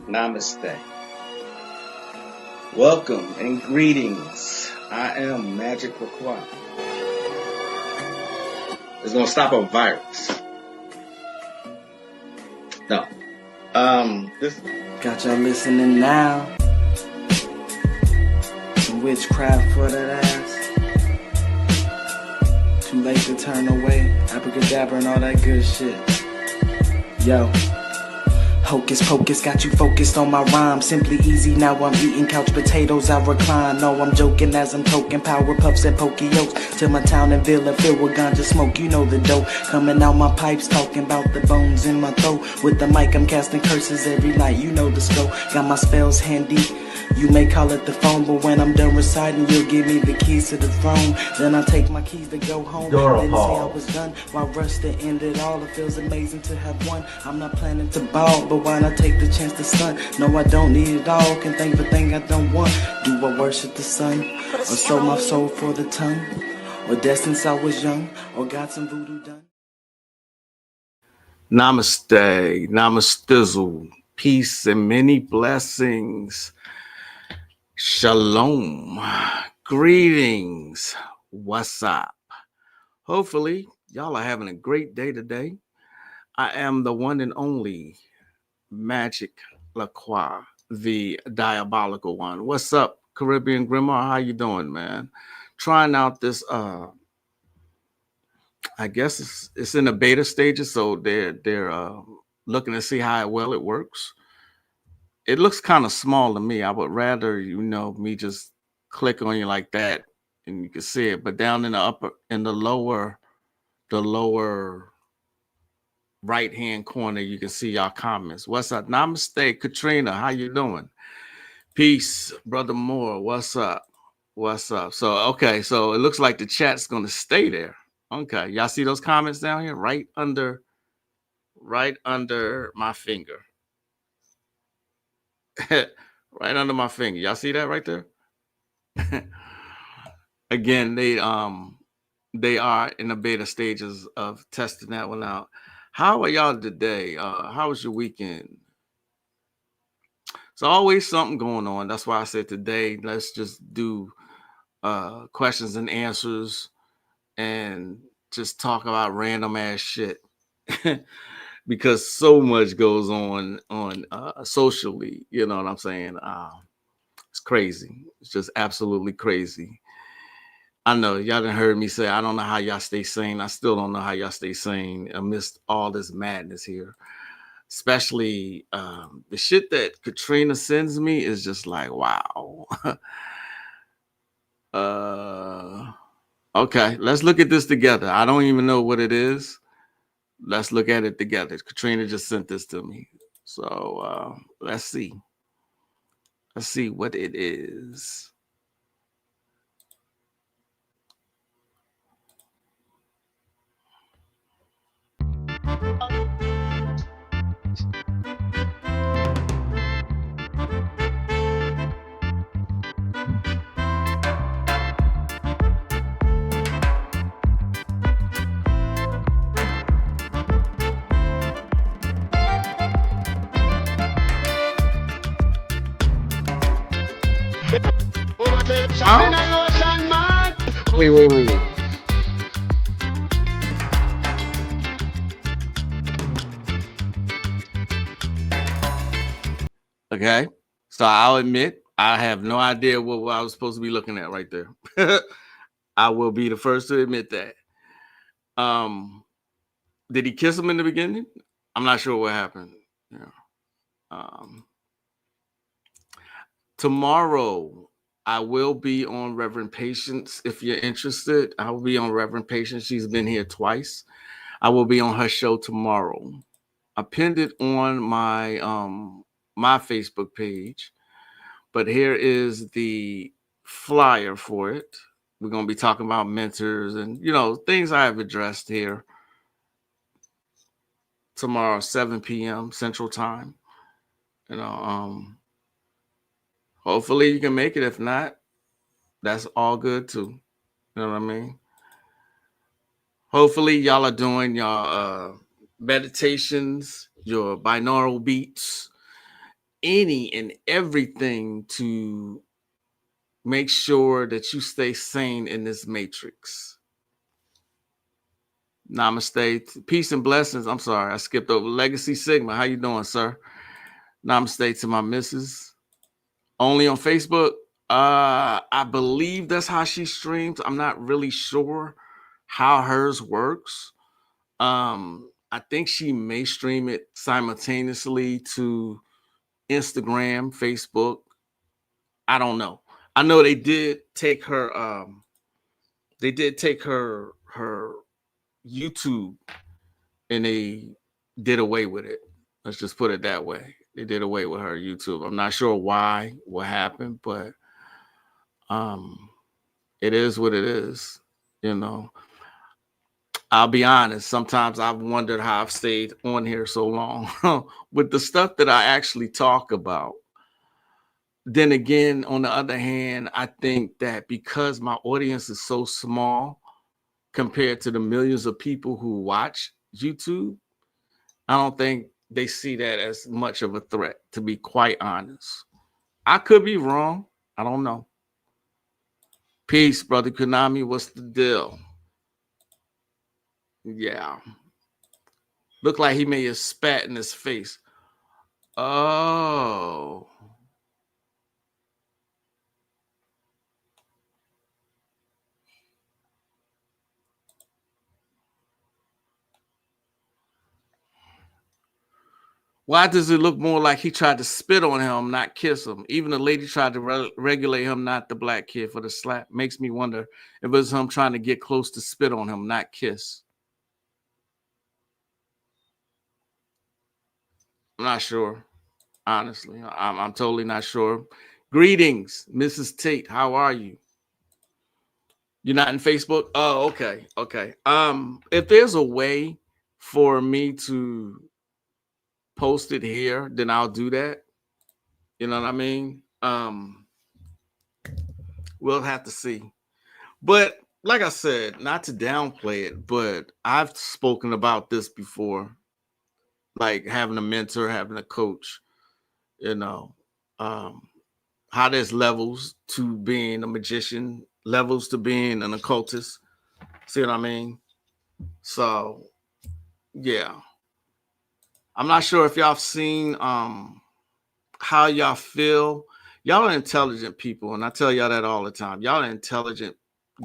Namaste. Welcome and greetings. I am Magick. It's gonna stop a virus. No. This Got y'all listening now. Some witchcraft for that ass. Too late to turn away. Abracadabra and all that good shit. Yo. Hocus pocus, got you focused on my rhyme. Simply easy, now I'm eating couch potatoes, I recline. No, I'm joking as I'm toking power puffs and Pokeos. Till my town and villa filled with ganja smoke, you know the dope. Coming out my pipes, talking about the bones in my throat. With the mic, I'm casting curses every night, you know the scope. Got my spells handy. You may call it the phone, but when I'm done reciting, you'll give me the keys to the throne. Then I take my keys to go home. Didn't say I was done. While rush to end it all, it feels amazing to have won. I'm not planning to ball, but why not take the chance to stunt? No, I don't need it all. Can think of a thing I don't want. Do I worship the sun? Or sold my soul for the tongue? Or dead since I was young? Or got some voodoo done? Namaste, namastizzle, peace and many blessings. Shalom, greetings. What's up? Hopefully, y'all are having a great day today. I am the one and only Magick LaCroix, the diabolical one. What's up, Caribbean Grandma? How you doing, man? Trying out this I guess it's in the beta stages, so they're looking to see how well it works. It looks kind of small to me. I would rather, me just click on you like that and you can see it. But down in the lower right hand corner, you can see y'all comments. What's up? Namaste, Katrina. How you doing? Peace, Brother Moore. What's up? What's up? So okay, so it looks like the chat's gonna stay there. Okay, y'all see those comments down here, right under my finger. Right under my finger. Y'all see that right there? Again, they are in the beta stages of testing that one out. How are y'all today? How was your weekend? It's always something going on. That's why I said today, let's just do questions and answers and just talk about random ass shit. Because so much goes on socially, you know what I'm saying? It's crazy. It's just absolutely crazy. I know y'all done heard me say, I don't know how y'all stay sane. I still don't know how y'all stay sane amidst all this madness here. Especially the shit that Katrina sends me is just like, wow. Okay, let's look at this together. I don't even know what it is. Let's look at it together. Katrina just sent this to me. So let's see. Let's see what it is. Wait. Okay. So I'll admit I have no idea what I was supposed to be looking at right there. I will be the first to admit that. Did he kiss him in the beginning? I'm not sure what happened. Yeah. Tomorrow I will be on Reverend Patience. If you're interested, I will be on Reverend Patience. She's been here twice. I will be on her show tomorrow. I pinned it on my my Facebook page, but here is the flyer for it. We're going to be talking about mentors and things I have addressed here tomorrow, 7 p.m. Central Time. Hopefully you can make it. If not, that's all good too. You know what I mean? Hopefully y'all are doing your meditations, your binaural beats, any and everything to make sure that you stay sane in this matrix. Namaste. Peace and blessings. I'm sorry, I skipped over. Legacy Sigma. How you doing, sir? Namaste to my missus. Only on Facebook. I believe that's how she streams. I'm not really sure how hers works. I think she may stream it simultaneously to Instagram, Facebook. I don't know. I know they did take her YouTube and they did away with it. Let's just put it that way. They did away with her YouTube. I'm not sure why, what happened, but um it is what it is, you know. I'll be honest, sometimes I've wondered how I've stayed on here so long with the stuff that I actually talk about. Then again, on the other hand, I think that because my audience is so small compared to the millions of people who watch YouTube, I don't think they see that as much of a threat, to be quite honest. I could be wrong. I don't know. Peace, brother Konami. What's the deal? Yeah. Looked like he may have spat in his face. Oh. Why does it look more like he tried to spit on him, not kiss him? Even the lady tried to regulate him, not the black kid, for the slap. Makes me wonder if it was him trying to get close to spit on him, not kiss. I'm not sure. Honestly, I'm totally not sure. Greetings, Mrs. Tate. How are you? You're not in Facebook? Oh, okay. Okay. If there's a way for me to post it here, then I'll do that. You know what I mean? We'll have to see. But like I said, not to downplay it, but I've spoken about this before, like having a mentor, having a coach, you know, um, how there's levels to being a magician, levels to being an occultist. See what I mean? So yeah. I'm not sure if y'all have seen how y'all feel. Y'all are intelligent people, and I tell y'all that all the time. Y'all are an intelligent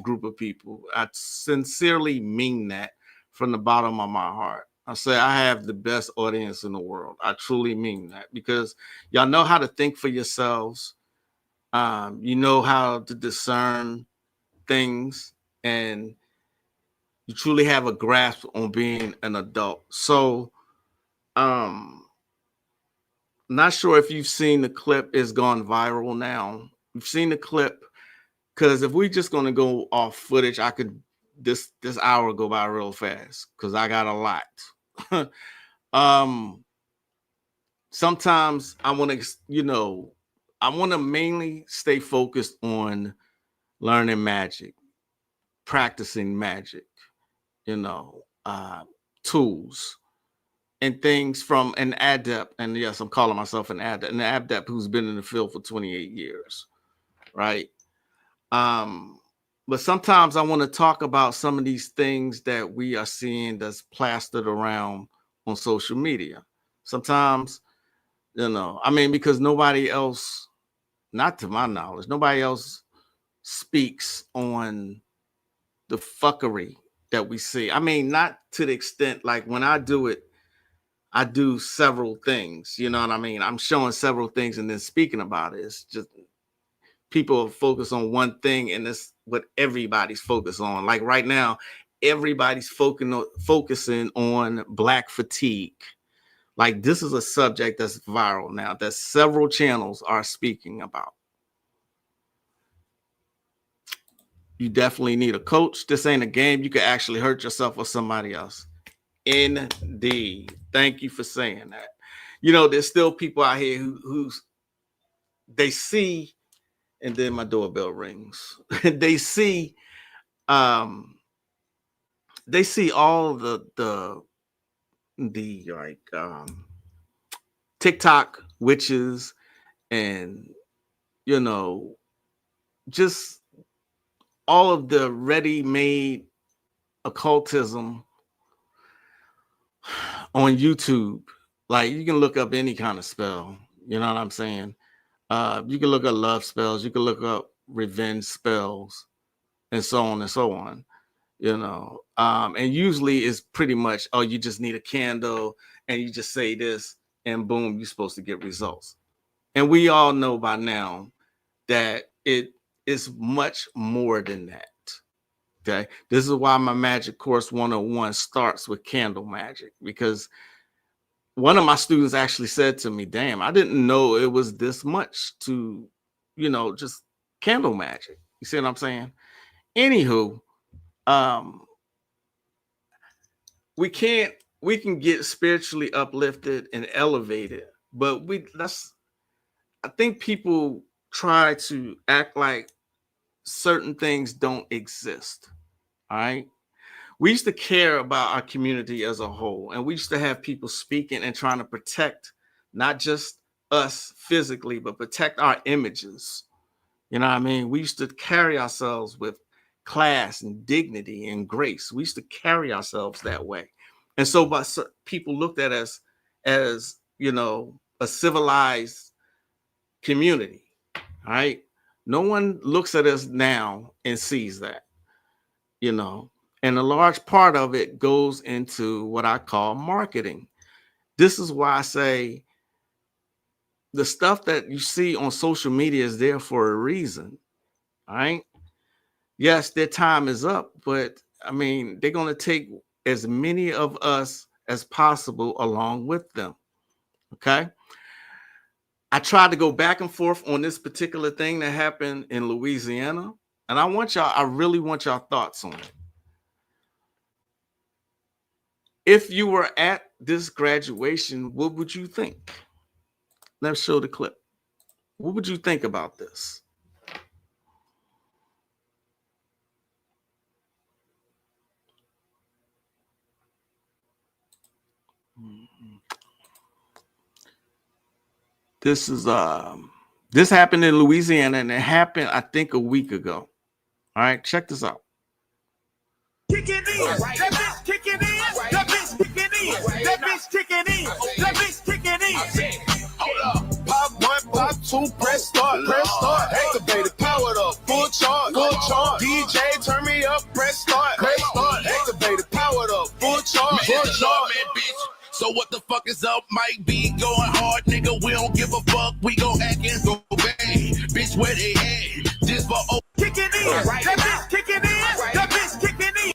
group of people. I sincerely mean that from the bottom of my heart. I say I have the best audience in the world. I truly mean that because y'all know how to think for yourselves. You know how to discern things, and you truly have a grasp on being an adult. So, not sure if you've seen the clip. It's gone viral now. You've seen the clip because if we just gonna go off footage, I could this hour go by real fast because I got a lot. um, Sometimes I want to, I want to mainly stay focused on learning magic, practicing magic, you know, tools and things from an adept. And yes, I'm calling myself an adept who's been in the field for 28 years, right? Um, but sometimes I want to talk about some of these things that we are seeing that's plastered around on social media. Sometimes, I mean, because nobody else, not to my knowledge, nobody else speaks on the fuckery that we see. I mean, not to the extent like when I do it, I do several things. You know what I mean? I'm showing several things and then speaking about it. It's just people focus on one thing and that's what everybody's focused on. Like right now, everybody's focusing on black fatigue. Like this is a subject that's viral now that several channels are speaking about. You definitely need a coach. This ain't a game. You could actually hurt yourself or somebody else. Indeed. Thank you for saying that. There's still people out here who's they see, and then my doorbell rings. they see all the like TikTok witches and, you know, just all of the ready-made occultism on YouTube. Like you can look up any kind of spell, you know what I'm saying? You can look up love spells, you can look up revenge spells, and so on and so on, you know. And usually it's pretty much, oh, you just need a candle and you just say this and boom, you're supposed to get results. And we all know by now that it is much more than that. Okay. This is why my Magic Course 101 starts with candle magic, because one of my students actually said to me, damn, I didn't know it was this much to, you know, just candle magic. You see what I'm saying? Anywho, um, we can get spiritually uplifted and elevated, but I think people try to act like certain things don't exist. All right. We used to care about our community as a whole, and we used to have people speaking and trying to protect not just us physically, but protect our images. You know what I mean? We used to carry ourselves with class and dignity and grace. We used to carry ourselves that way. And so by people looked at us as, you know, a civilized community, right? No one looks at us now and sees that, you know, and a large part of it goes into what I call marketing. This is why I say the stuff that you see on social media is there for a reason, right? Yes, their time is up, but I mean, they're going to take as many of us as possible along with them. Okay. I tried to go back and forth on this particular thing that happened in Louisiana, and I really want y'all thoughts on it. If you were at this graduation, what would you think? Let's show the clip. What would you think about this? This is this happened in Louisiana, and it happened, I think, a week ago. All right, check this out. Kicking in, that bitch kicking in, that bitch kicking in, that bitch kicking in, that bitch kicking in. Hold up, pop one, pop two, press start, activated, powered up, full charge, DJ turn me up, press start, activated, powered up, full charge, man, bitch. So what the fuck is up? Might be going hard, nigga. We don't give a fuck. We gon' act and go bang, bitch. Where they at? Just for kicking in, that bitch kicking in, that bitch kicking in.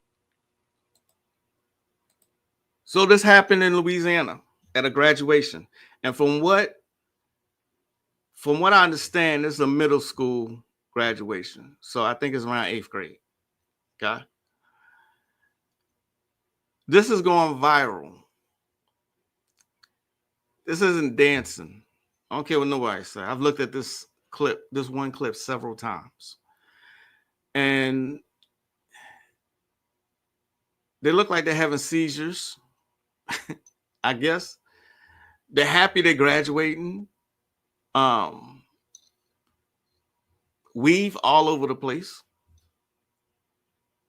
So this happened in Louisiana at a graduation, and from what I understand, this is a middle school graduation. So I think it's around 8th grade. Okay. This is going viral. This isn't dancing. I don't care what nobody says. I've looked at this one clip several times. And they look like they're having seizures. I guess. They're happy they're graduating. Weave all over the place.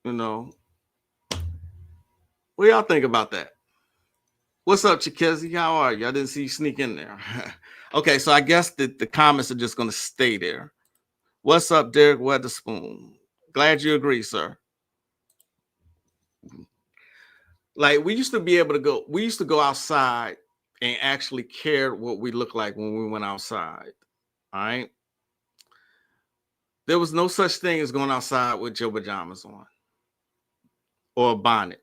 You know. What y'all think about that? What's up, Chikezi? How are you? I didn't see you sneak in there. Okay, so I guess the comments are just going to stay there. What's up, Derek Weatherspoon? Glad you agree, sir. Like we used to go outside and actually care what we look like when we went outside. All right. There was no such thing as going outside with your pajamas on or a bonnet.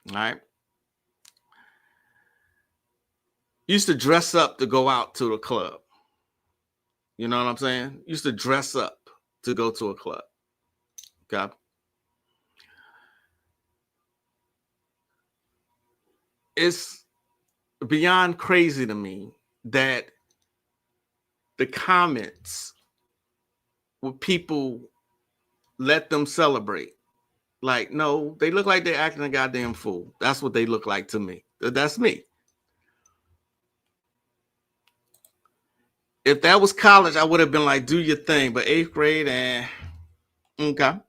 All right. Used to dress up to go out to the club. You know what I'm saying? Used to dress up to go to a club. Okay. It's beyond crazy to me that the comments with people let them celebrate. Like, no, they look like they're acting a goddamn fool. That's what they look like to me. That's me. If that was college, I would have been like, do your thing. But 8th grade and okay.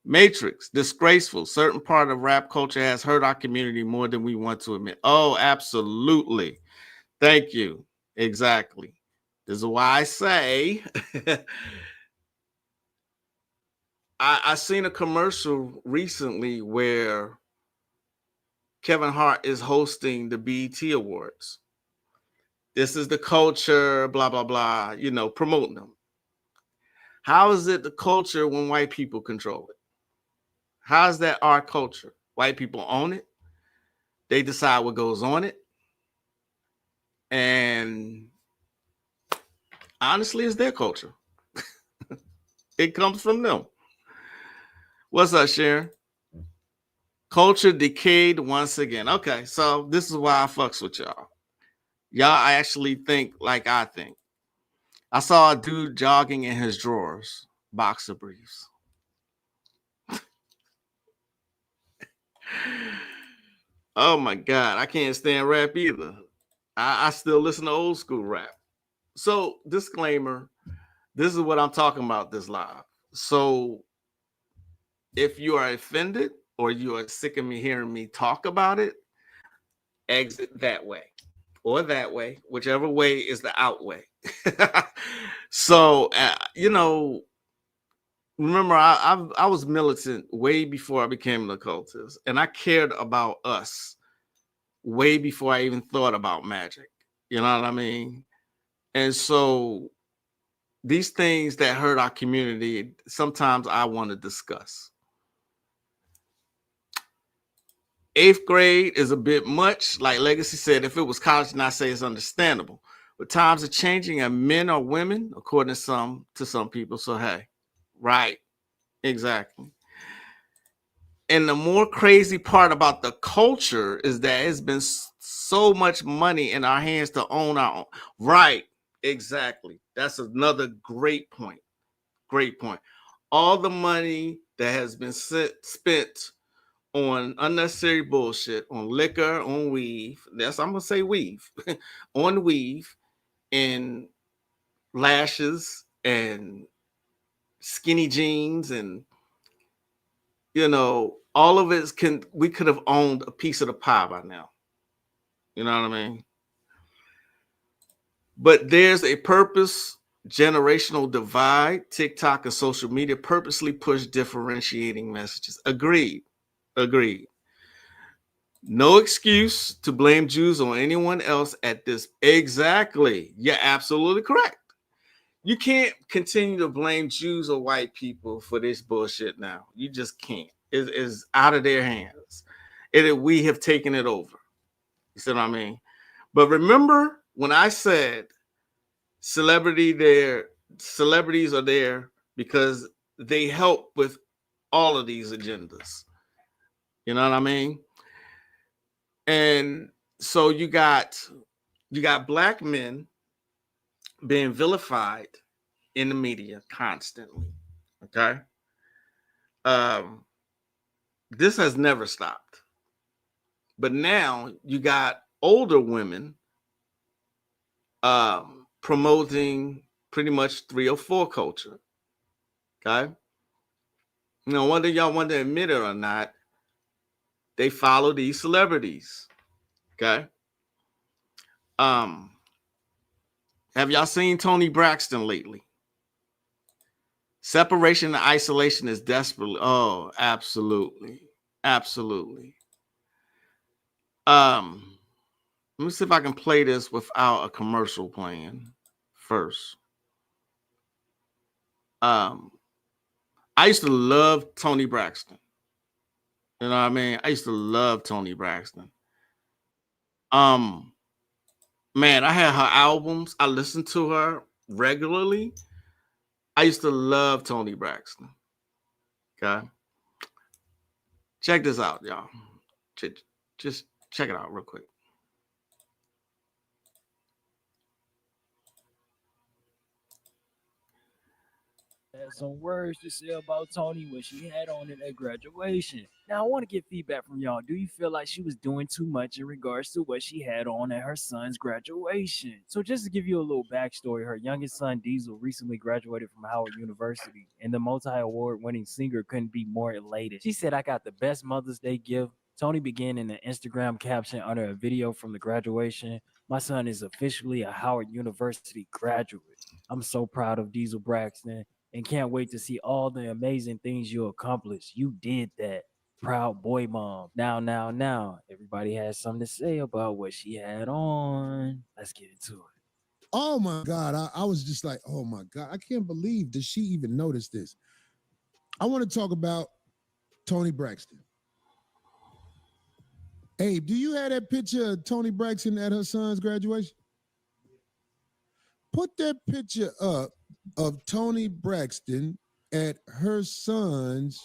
Matrix, disgraceful. Certain part of rap culture has hurt our community more than we want to admit. Oh, absolutely. Thank you. Exactly. This is why I say I seen a commercial recently where Kevin Hart is hosting the BET Awards. This is the culture, blah, blah, blah, promoting them. How is it the culture when white people control it? How is that our culture? White people own it. They decide what goes on it. And honestly, it's their culture. It comes from them. What's up, Sharon? Culture decayed once again. Okay, so this is why I fucks with y'all. Y'all actually think like I think. I saw a dude jogging in his drawers, boxer briefs. Oh my God, I can't stand rap either. I still listen to old school rap. So, disclaimer, this is what I'm talking about this live. So, if you are offended or you are sick of me hearing me talk about it, exit that way or that way, whichever way is the out way. So, remember, I was militant way before I became an occultist, and I cared about us way before I even thought about magic. You know what I mean? And so these things that hurt our community, sometimes I want to discuss. 8th grade is a bit much. Like Legacy said, if it was college, and I say it's understandable. But times are changing, and men are women, according to some people. So hey, right, exactly. And the more crazy part about the culture is that it's been so much money in our hands to own our own. Right, exactly. That's another great point. Great point. All the money that has been spent on unnecessary bullshit, on liquor, on weave. I'm gonna say weave, on weave, and lashes and skinny jeans, and all of it we could have owned a piece of the pie by now. You know what I mean? But there's a purpose generational divide. TikTok and social media purposely push differentiating messages. Agreed. Agreed. No excuse to blame Jews on anyone else at this. Exactly. You're absolutely correct. You can't continue to blame Jews or white people for this bullshit now. You just can't. It's out of their hands. We have taken it over. You see what I mean? But remember when I said celebrities are there because they help with all of these agendas. You know what I mean? And so you got black men being vilified in the media constantly. Okay. This has never stopped. But now you got older women promoting pretty much 304 culture. Okay. Whether y'all want to admit it or not, they follow these celebrities. Okay. Have y'all seen Tony Braxton lately? Separation and isolation is desperately. Oh, absolutely. Absolutely. Let me see if I can play this without a commercial playing first. I used to love Tony Braxton. You know what I mean? I used to love Tony Braxton. Man, I had her albums. I listened to her regularly. I used to love Tony Braxton. Okay. Check this out, y'all. Just check it out real quick. had some words to say about Tony when she had on it at graduation. Now, I want to get feedback from y'all. Do you feel like she was doing too much in regards to what she had on at her son's graduation? So, just to give you a little backstory, her youngest son, Diesel, recently graduated from Howard University, and the multi award winning singer couldn't be more elated. She said, "I got the best Mother's Day gift." Tony began in an Instagram caption under a video from the graduation. "My son is officially a Howard University graduate. I'm so proud of Diesel Braxton and can't wait to see all the amazing things you accomplished. You did that. Proud boy, mom." Now, everybody has something to say about what she had on. Let's get into it. Oh my God. I was just like, oh my God. I can't believe, does she even notice this? I want to talk about Tony Braxton. Abe, do you have that picture of Tony Braxton at her son's graduation? Put that picture up of Tony Braxton at her son's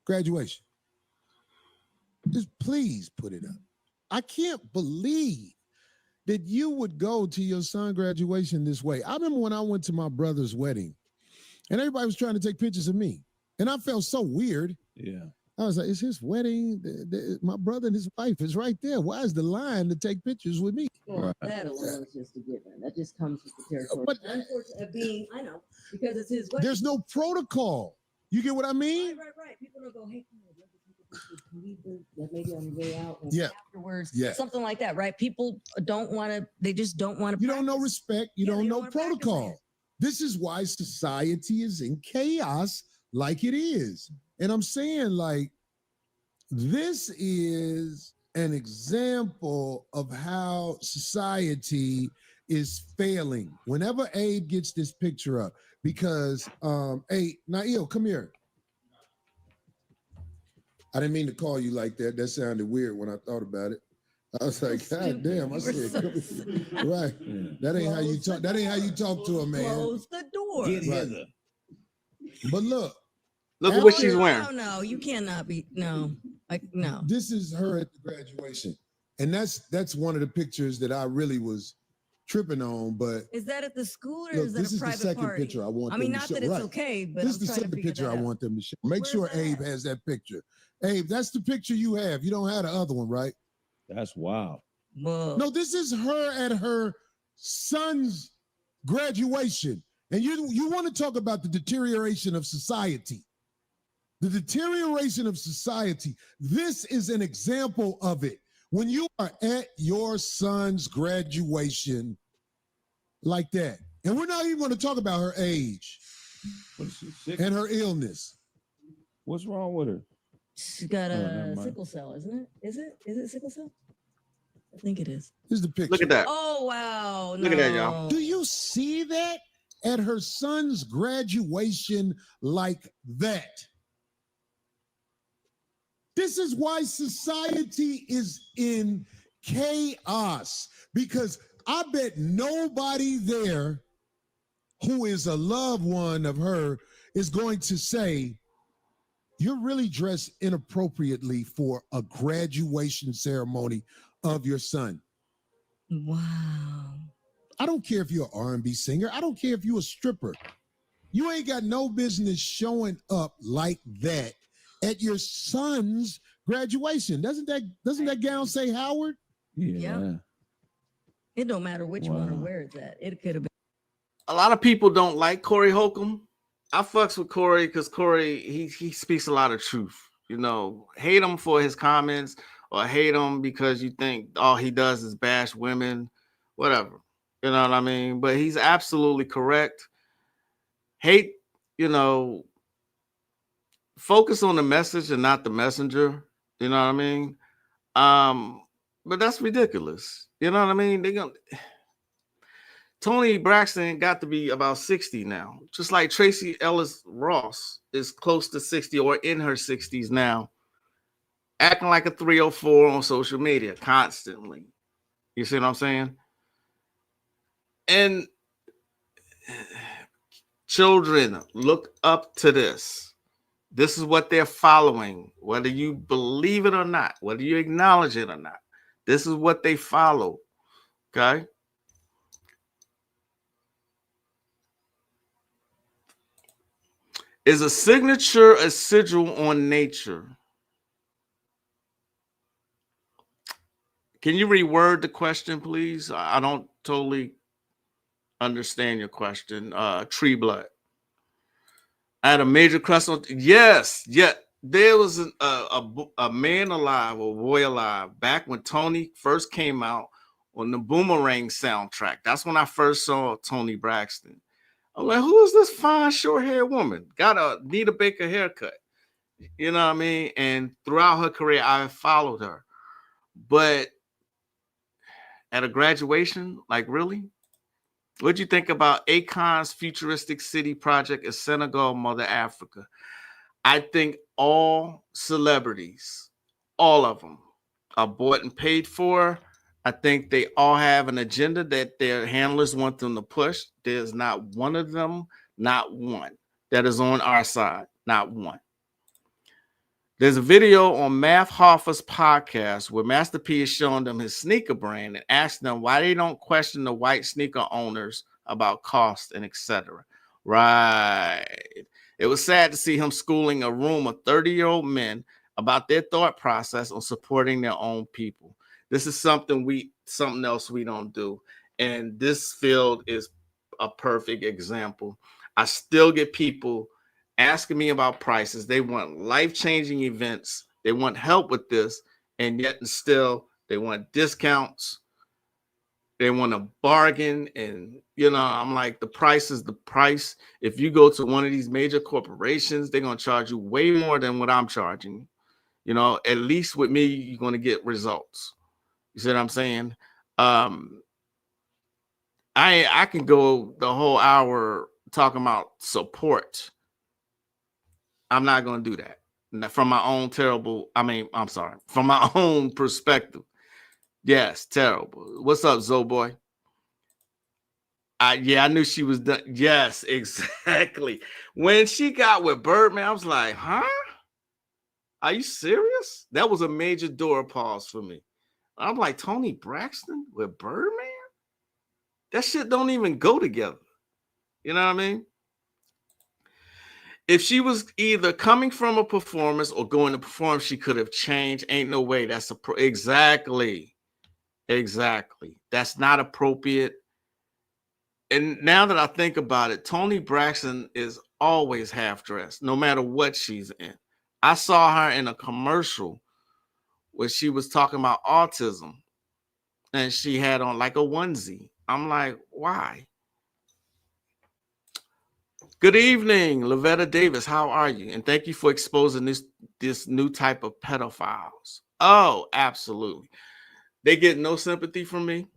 graduation. Just please put it up. I can't believe that you would go to your son's graduation this way. I remember when I went to my brother's wedding and everybody was trying to take pictures of me. And I felt so weird. Yeah. I was like, it's his wedding. My brother and his wife is right there. Why is the line to take pictures with me? Well, that alone is just a given. That just comes with the territory. But Unfortunately, I know, because it's his wedding. there's no protocol. You get what I mean? Right. People don't go, hey, maybe on the way out or Yeah. afterwards. Yeah. Something like that, right? People don't want to, they just don't want to. You don't know respect. You don't know protocol. practice This is why society is in chaos like it is. And I'm saying, like, this is an example of how society is failing. Whenever Abe gets this picture up, because hey, Nail, come here. I didn't mean to call you like that. That sounded weird when I thought about it. I was like, God damn, I said, right. That ain't how you talk. That ain't how you talk to a man. Close the door. Get hither. But look at what she's wearing. No, you cannot be. No, no. This is her at the graduation. And that's one of the pictures that I really was tripping on. But Is that at the school or look, is that this a is the private second party? picture I want I mean, them not to show. that it's Right. okay, but This is I'm the trying to second figure picture that I out. want them to show. Make Where's sure that Abe at? has that picture. Abe, that's the picture you have. You don't have the other one, right? That's wild. Whoa. No, this is her at her son's graduation. And you want to talk about the deterioration of society. The deterioration of society. This is an example of it. When you are at your son's graduation like that, and we're not even going to talk about her age What is she, sick? and her illness. What's wrong with her? She's got never a mind. sickle cell, isn't it? Is it sickle cell? I think it is. This is the picture. Look at that. Oh wow! Look at that, y'all. Do you see that at her son's graduation like that? This is why society is in chaos, because I bet nobody there who is a loved one of her is going to say, you're really dressed inappropriately for a graduation ceremony of your son. Wow. I don't care if you're an R&B singer. I don't care if you're a stripper. You ain't got no business showing up like that at your son's graduation. Doesn't that gown say Howard? Yeah. It don't matter which one or Wow. where it's at. It could have been. A lot of people don't like Corey Holcomb. I fucks with Corey because Corey, he speaks a lot of truth. You know, hate him for his comments or hate him because you think all he does is bash women, whatever. You know what I mean? But he's absolutely correct. Hate, focus on the message and not the messenger. You know what I mean? But that's ridiculous. You know what I mean? Tony Braxton got to be about 60 now, just like Tracy Ellis Ross is close to 60 or in her 60s now, acting like a 304 on social media constantly. You see what I'm saying? And children, look up to this. This is what they're following, whether you believe it or not, whether you acknowledge it or not. This is what they follow. Okay? Is a signature a sigil on nature? Can you reword the question, please? I don't totally understand your question. Tree blood. I had a major crush on. Yes, yeah. There was a man alive, a boy alive, back when Tony first came out on the Boomerang soundtrack. That's when I first saw Tony Braxton. I'm like, who is this fine short-haired woman? Got a Nita Baker haircut. You know what I mean? And throughout her career, I followed her. But at a graduation, like really? What'd you think about Akon's futuristic city project in Senegal, Mother Africa? I think all celebrities, all of them, are bought and paid for. I think they all have an agenda that their handlers want them to push. There's not one of them, not one, that is on our side. Not one. There's a video on Math Hoffa's podcast where Master P is showing them his sneaker brand and asking them why they don't question the white sneaker owners about cost and etc. Right. It was sad to see him schooling a room of 30-year-old men about their thought process on supporting their own people. This is something else we don't do. And this field is a perfect example. I still get people asking me about prices. They want life-changing events. They want help with this, and yet and still they want discounts. They want a bargain, and I'm like, the price is the price. If you go to one of these major corporations, they're gonna charge you way more than what I'm charging. At least with me, you're gonna get results. You see what I'm saying? I can go the whole hour talking about support. I'm not going to do that. From my own from my own perspective. Yes, terrible. What's up, Zoboy? I knew she was done. Yes, exactly. When she got with Birdman, I was like, huh? Are you serious? That was a major door pause for me. I'm like, Tony Braxton with Birdman? That shit don't even go together. You know what I mean? If she was either coming from a performance or going to perform, she could have changed. Ain't no way. That's exactly. That's not appropriate. And now that I think about it, Toni Braxton is always half dressed, no matter what she's in. I saw her in a commercial where she was talking about autism, and she had on like a onesie. I'm like, why? Good evening, Lavetta Davis. How are you? And thank you for exposing this new type of pedophiles. Oh, absolutely. They get no sympathy from me.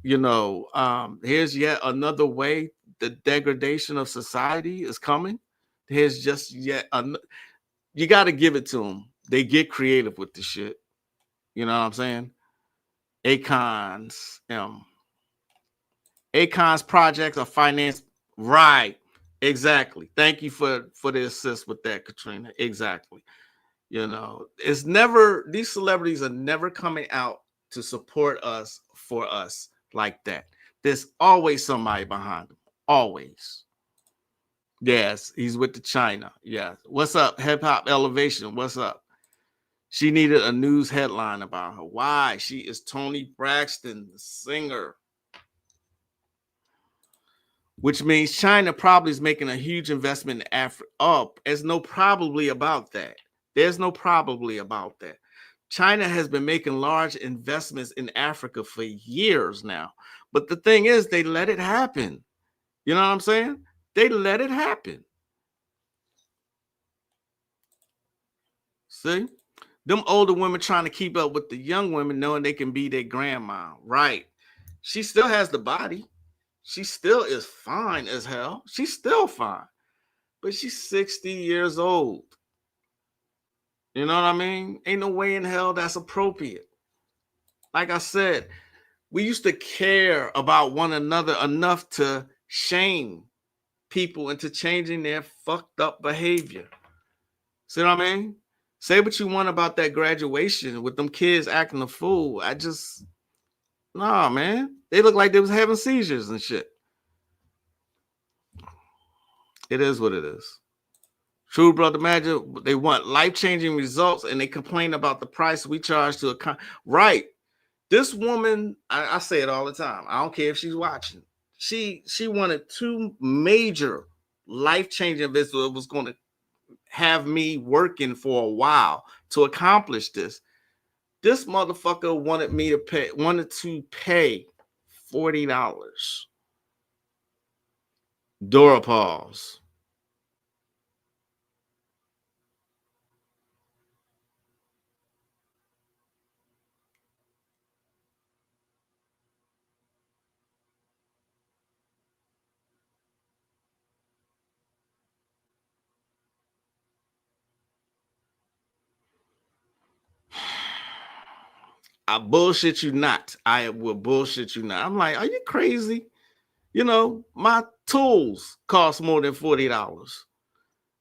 Here's yet another way the degradation of society is coming. Here's just yet you got to give it to them. They get creative with the shit. You know what I'm saying? Akon's projects are financed. Right. Exactly. Thank you for the assist with that, Katrina. Exactly. It's never, these celebrities are never coming out to support us for us like that. There's always somebody behind them. Always. Yes, he's with the China. Yes. What's up? Hip Hop Elevation. What's up? She needed a news headline about her. Why? She is Toni Braxton, the singer. Which means China probably is making a huge investment in Africa. Oh, there's no probably about that. There's no probably about that. China has been making large investments in Africa for years now. But the thing is, they let it happen. You know what I'm saying? They let it happen. See? Them older women trying to keep up with the young women knowing they can be their grandma. Right. She still has the body. She still is fine as hell. She's still fine. But she's 60 years old. You know what I mean? Ain't no way in hell that's appropriate. Like I said, we used to care about one another enough to shame people into changing their fucked up behavior. See what I mean? Say what you want about that graduation with them kids acting a fool. Nah, man. They look like they was having seizures and shit. It is what it is. True, brother Magic. They want life-changing results, and they complain about the price we charge to a right. This woman, I say it all the time. I don't care if she's watching. She wanted 2 major life-changing events that was going to have me working for a while to accomplish this. This motherfucker wanted to pay $40. Dora pause. I bullshit you not. I will bullshit you not. I'm like, are you crazy? You know, my tools cost more than $40.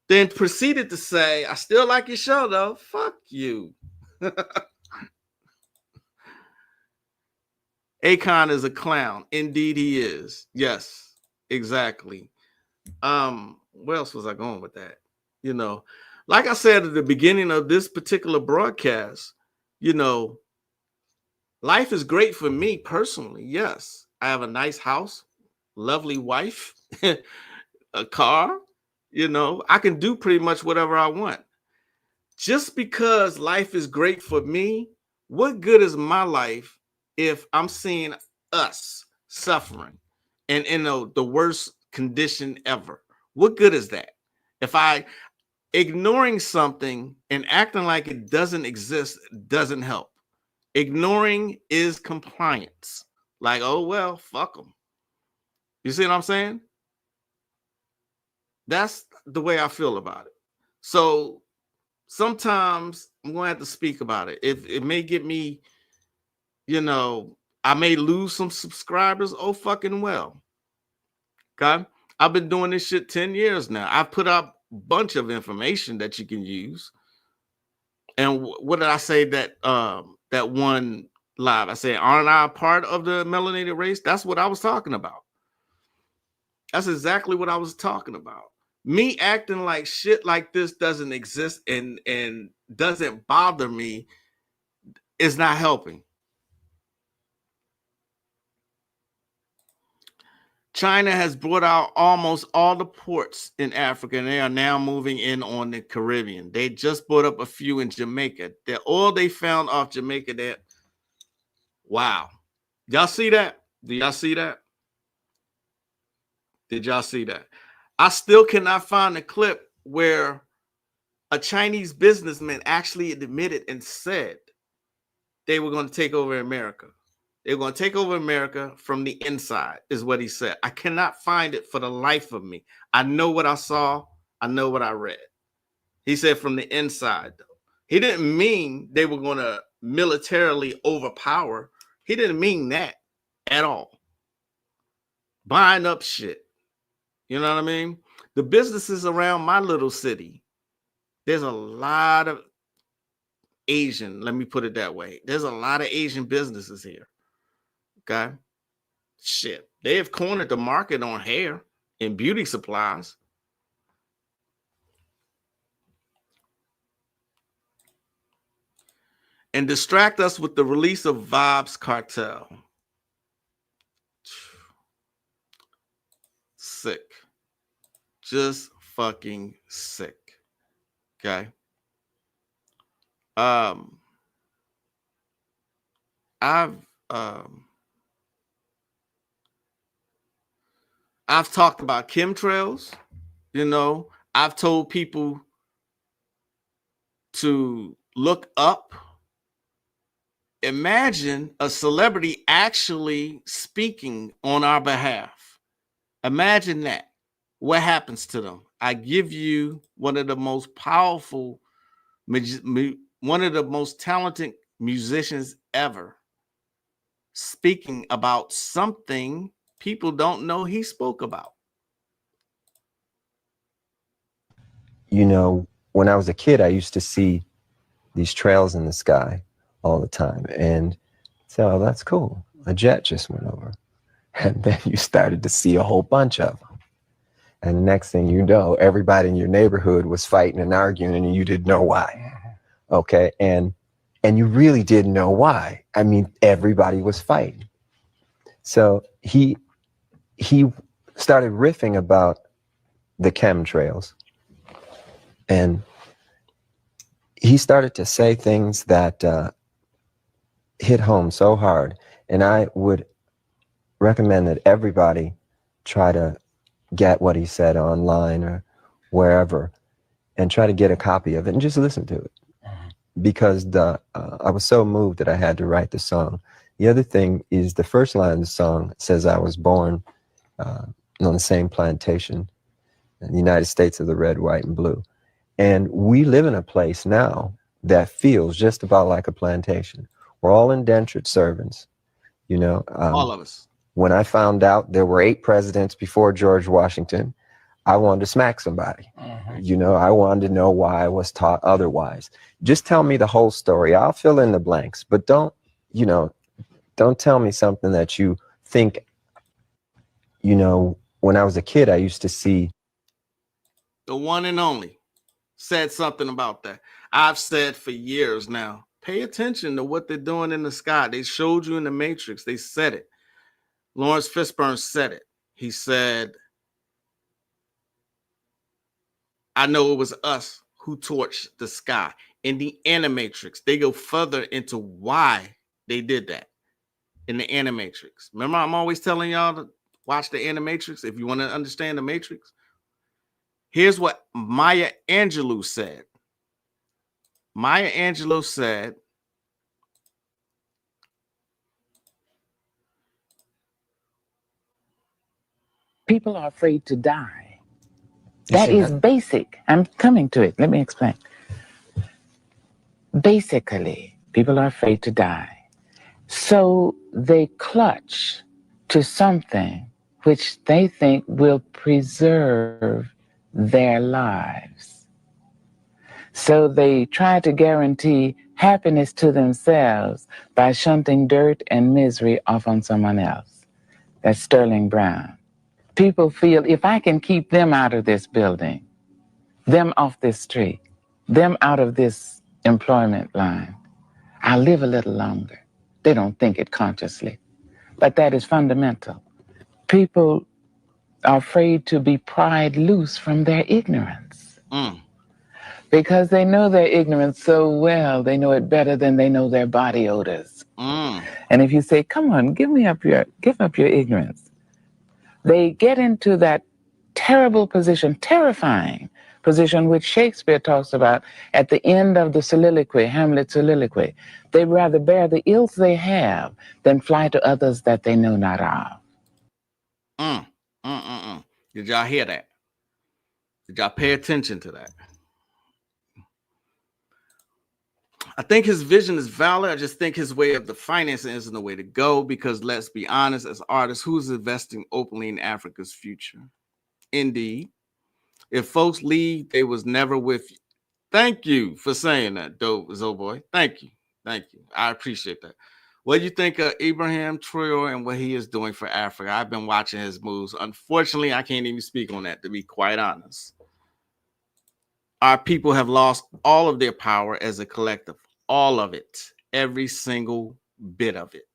Then proceeded to say, I still like your show though. Fuck you. Akon is a clown. Indeed he is. Yes, exactly. Where else was I going with that? You know, like I said at the beginning of this particular broadcast, you know, life is great for me personally. Yes, I have a nice house, lovely wife, a car. You know, I can do pretty much whatever I want. Just because life is great for me, what good is my life if I'm seeing us suffering and in the worst condition ever? What good is that? If I ignoring something and acting like it doesn't exist doesn't help. Ignoring is compliance. Like, oh, well, fuck them. You see what I'm saying? That's the way I feel about it. So sometimes I'm going to have to speak about it. If it may get me, you know, I may lose some subscribers. Oh, fucking well. Okay. I've been doing this shit 10 years now. I've put up a bunch of information that you can use. And what did I say that that one live? I said, aren't I a part of the melanated race? That's what I was talking about. That's exactly what I was talking about. Me acting like shit like this doesn't exist and doesn't bother me is not helping. China has brought out almost all the ports in Africa, and they are now moving in on the Caribbean. They just brought up a few in Jamaica. The oil they found off Jamaica, that wow. Y'all see that? Do y'all see that? Did y'all see that? I still cannot find a clip where a Chinese businessman actually admitted and said they were going to take over America. They're going to take over America from the inside, is what he said. I cannot find it for the life of me. I know what I saw. I know what I read. He said from the inside, though. He didn't mean they were going to militarily overpower. He didn't mean that at all. Buying up shit. You know what I mean? The businesses around my little city, there's a lot of Asian, let me put it that way. There's a lot of Asian businesses here. Okay. Shit. They have cornered the market on hair and beauty supplies. And distract us with the release of Vibes Cartel. Sick. Just fucking sick. Okay. I've talked about chemtrails, you know. I've told people to look up. Imagine a celebrity actually speaking on our behalf. Imagine that. What happens to them? I give you one of the most powerful, one of the most talented musicians ever speaking about something people don't know he spoke about. You know, when I was a kid, I used to see these trails in the sky all the time and say, oh, that's cool. A jet just went over. And then you started to see a whole bunch of them. And the next thing you know, everybody in your neighborhood was fighting and arguing, and you didn't know why. Okay, and you really didn't know why. I mean, everybody was fighting. So he started riffing about the chemtrails, and he started to say things that hit home so hard. And I would recommend that everybody try to get what he said online or wherever, and try to get a copy of it and just listen to it. Because I was so moved that I had to write the song. The other thing is the first line of the song says, I was born on the same plantation in the United States of the red, white, and blue. And we live in a place now that feels just about like a plantation. We're all indentured servants, you know. All of us. When I found out there were 8 presidents before George Washington, I wanted to smack somebody. You know, I wanted to know why I was taught otherwise. Just tell me the whole story. I'll fill in the blanks, but don't tell me something that you think, you know, when I was a kid, I used to see. The one and only said something about that. I've said for years now, pay attention to what they're doing in the sky. They showed you in the Matrix. They said it. Lawrence Fishburne said it. He said, I know it was us who torched the sky. In the Animatrix, they go further into why they did that in the Animatrix. Remember, I'm always telling y'all to watch the Animatrix if you want to understand the Matrix. Here's what Maya Angelou said. Maya Angelou said, people are afraid to die. That is basic. I'm coming to it. Let me explain. Basically, people are afraid to die. So they clutch to something which they think will preserve their lives. So they try to guarantee happiness to themselves by shunting dirt and misery off on someone else. That's Sterling Brown. People feel if I can keep them out of this building, them off this street, them out of this employment line, I'll live a little longer. They don't think it consciously, but that is fundamental. People are afraid to be pried loose from their ignorance because they know their ignorance so well. They know it better than they know their body odors. And if you say, come on, give up your ignorance, they get into that terrible position, terrifying position, which Shakespeare talks about at the end of the soliloquy, Hamlet's soliloquy. They'd rather bear the ills they have than fly to others that they know not of. Did y'all hear that? Did y'all pay attention to that? I think his vision is valid. I just think his way of the financing isn't the way to go because let's be honest, as artists, who's investing openly in Africa's future? Indeed. If folks leave, they was never with you. Thank you for saying that, dope Zoboy. Thank you. Thank you. I appreciate that. What do you think of Ibrahim Traore and what he is doing for Africa? I've been watching his moves. Unfortunately, I can't even speak on that, to be quite honest. Our people have lost all of their power as a collective. All of it. Every single bit of it.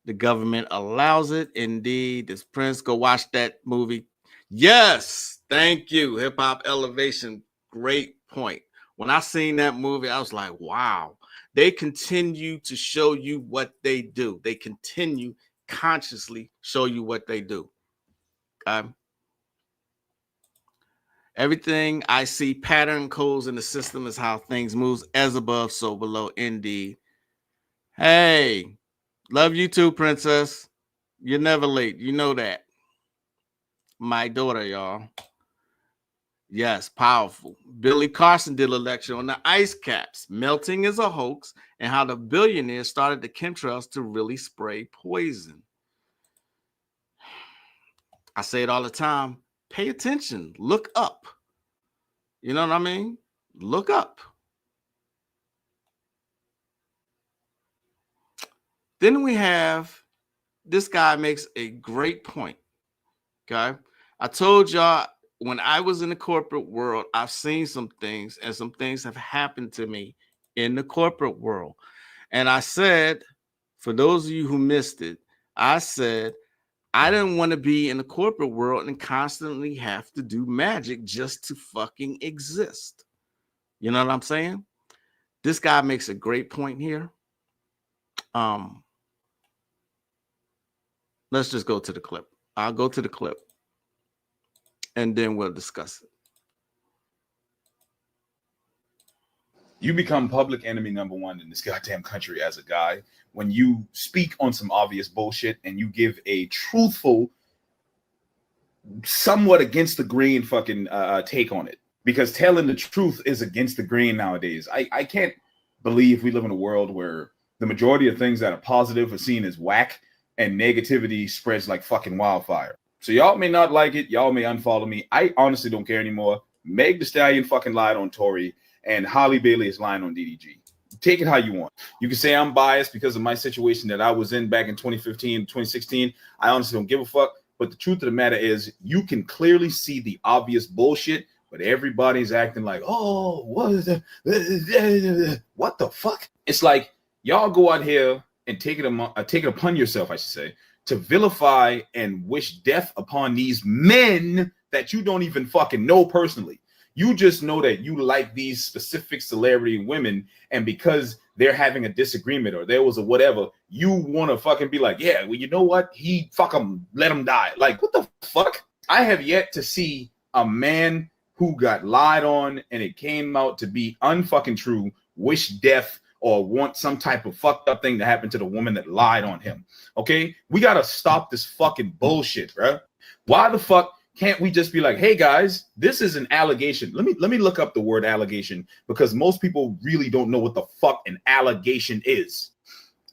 The government allows it. Indeed. This Prince, go watch that movie. Yes. Thank you. Hip Hop Elevation. Great point. When I seen that movie, I was like, wow. They continue to show you what they do. They continue consciously show you what they do. Everything I see, pattern codes in the system is how things move, as above, so below. Indeed. Hey, love you too, princess. You're never late. You know that. My daughter, y'all. Yes, powerful. Billy Carson did a lecture on the ice caps. Melting is a hoax and how the billionaires started the chemtrails to really spray poison. I say it all the time. Pay attention. Look up. You know what I mean? Look up. Then we have, this guy makes a great point. Okay. I told y'all when I was in the corporate world, I've seen some things, and some things have happened to me in the corporate world. And I said, for those of you who missed it, I said I didn't want to be in the corporate world and constantly have to do magic just to fucking exist. You know what I'm saying? This guy makes a great point here. Let's just go to the clip. I'll go to the clip and then we'll discuss it. You become public enemy number one in this goddamn country as a guy when you speak on some obvious bullshit and you give a truthful, somewhat against the grain fucking take on it. Because telling the truth is against the grain nowadays. I can't believe we live in a world where the majority of things that are positive are seen as whack and negativity spreads like fucking wildfire. So y'all may not like it. Y'all may unfollow me. I honestly don't care anymore. Meg Thee Stallion fucking lied on Tory, and Holly Bailey is lying on DDG. Take it how you want. You can say I'm biased because of my situation that I was in back in 2015, 2016. I honestly don't give a fuck. But the truth of the matter is you can clearly see the obvious bullshit, but everybody's acting like, oh, what is that? What the fuck? It's like y'all go out here and take it upon yourself, I should say, to vilify and wish death upon these men that you don't even fucking know personally. You just know that you like these specific celebrity women, and because they're having a disagreement or there was a whatever, you want to fucking be like, yeah, well, you know what? He fuck him, let him die. Like, what the fuck? I have yet to see a man who got lied on and it came out to be unfucking true, wish death or want some type of fucked up thing to happen to the woman that lied on him. Okay? We got to stop this fucking bullshit, bro. Why the fuck can't we just be like, hey guys, this is an allegation. Let me look up the word allegation because most people really don't know what the fuck an allegation is.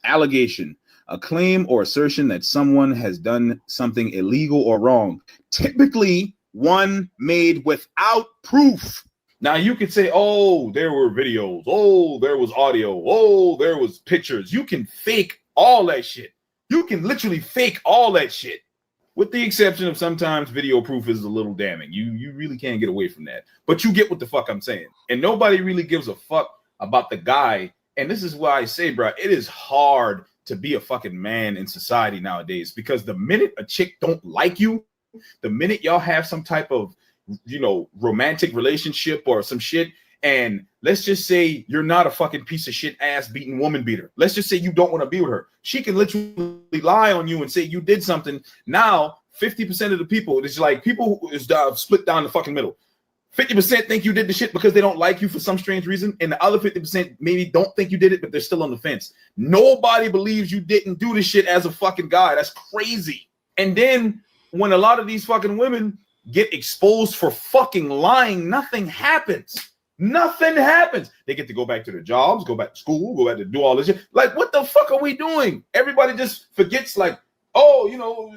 Allegation, a claim or assertion that someone has done something illegal or wrong, typically one made without proof. Now you could say, oh, there were videos, oh, there was audio, oh, there was pictures. You can fake all that shit. You can literally fake all that shit. With the exception of sometimes video proof is a little damning. You really can't get away from that. But you get what the fuck I'm saying. And nobody really gives a fuck about the guy. And this is why I say, bro, it is hard to be a fucking man in society nowadays. Because the minute a chick don't like you, the minute y'all have some type of, you know, romantic relationship or some shit, and let's just say you're not a fucking piece of shit ass beating woman beater. Let's just say you don't want to be with her. She can literally lie on you and say you did something. Now, 50% of the people, it's like people is split down the fucking middle. 50% think you did the shit because they don't like you for some strange reason. And the other 50% maybe don't think you did it, but they're still on the fence. Nobody believes you didn't do this shit as a fucking guy. That's crazy. And then when a lot of these fucking women get exposed for fucking lying, nothing happens. Nothing happens. They get to go back to their jobs, go back to school, go back to do all this shit. Like, what the fuck are we doing? Everybody just forgets, like, oh, you know,